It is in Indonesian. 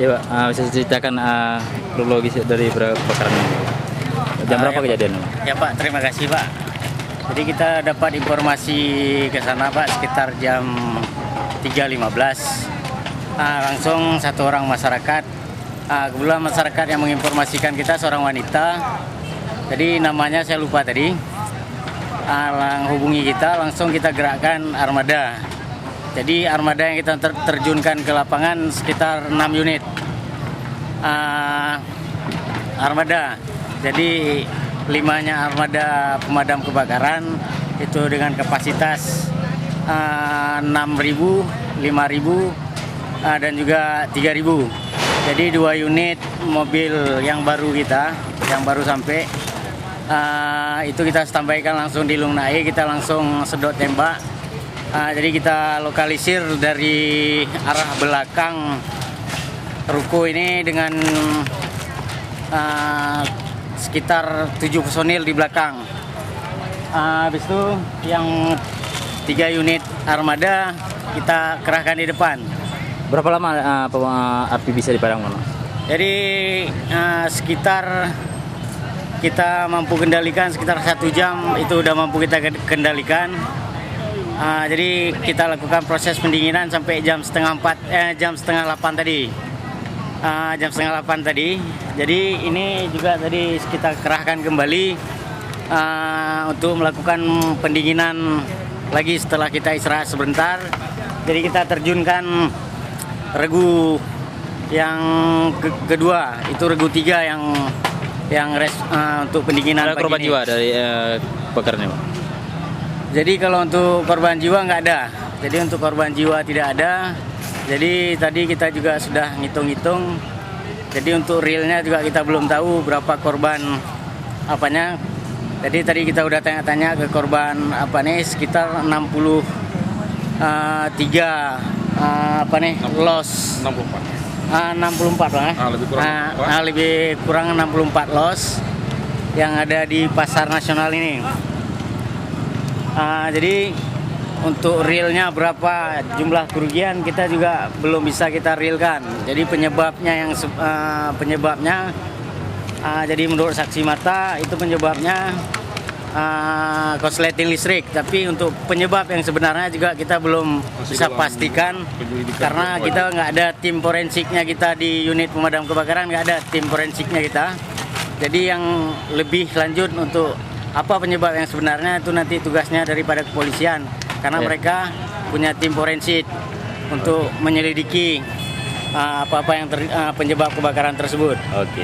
Ya Pak, bisa ceritakan kronologis dari kebakaran ini. Jam berapa Ya, kejadian? Ya Pak, terima kasih Pak. Jadi kita dapat informasi ke sana Pak sekitar jam 3.15. Langsung satu orang masyarakat, kebetulan masyarakat yang menginformasikan kita seorang wanita. Jadi namanya saya lupa tadi. Hubungi kita, langsung kita gerakkan armada. Jadi armada yang kita terjunkan ke lapangan sekitar 6 unit armada. Jadi 5-nya armada pemadam kebakaran itu dengan kapasitas 6.000, 5.000 dan juga 3.000. Jadi 2 unit mobil yang baru yang baru sampai itu kita standbykan langsung di Lungnai, kita langsung sedot tembak. Jadi kita lokalisir dari arah belakang ruko ini dengan sekitar 7 personil di belakang. Habis itu yang 3 unit armada kita kerahkan di depan. Berapa lama api bisa dipadamkan? Jadi sekitar kita mampu kendalikan sekitar 1 jam itu udah mampu kita kendalikan. Jadi kita lakukan proses pendinginan sampai jam setengah 8 tadi. Jam setengah 8 tadi. Jadi ini juga tadi kita kerahkan kembali untuk melakukan pendinginan lagi setelah kita istirahat sebentar. Jadi kita terjunkan regu yang kedua, itu regu 3 yang untuk pendinginan. Ada korban jiwa dari kebakaran ini, Pak? Jadi kalau untuk korban jiwa nggak ada. Jadi untuk korban jiwa tidak ada. Jadi tadi kita juga sudah ngitung-ngitung. Jadi untuk realnya juga kita belum tahu berapa korban apanya. Jadi tadi kita udah tanya-tanya ke korban sekitar 63 loss. 64 lah. Lebih kurang 64 loss yang ada di pasar nasional ini. Jadi untuk realnya berapa jumlah kerugian kita juga belum bisa kita realkan. Jadi penyebabnya jadi menurut saksi mata itu penyebabnya korsleting listrik. Tapi untuk penyebab yang sebenarnya juga kita belum bisa pastikan karena kita nggak ada tim forensiknya kita di unit pemadam kebakaran, nggak ada tim forensiknya kita. Jadi yang lebih lanjut untuk apa penyebab yang sebenarnya itu nanti tugasnya daripada kepolisian karena mereka punya tim forensik untuk menyelidiki apa-apa yang penyebab kebakaran tersebut. Oke.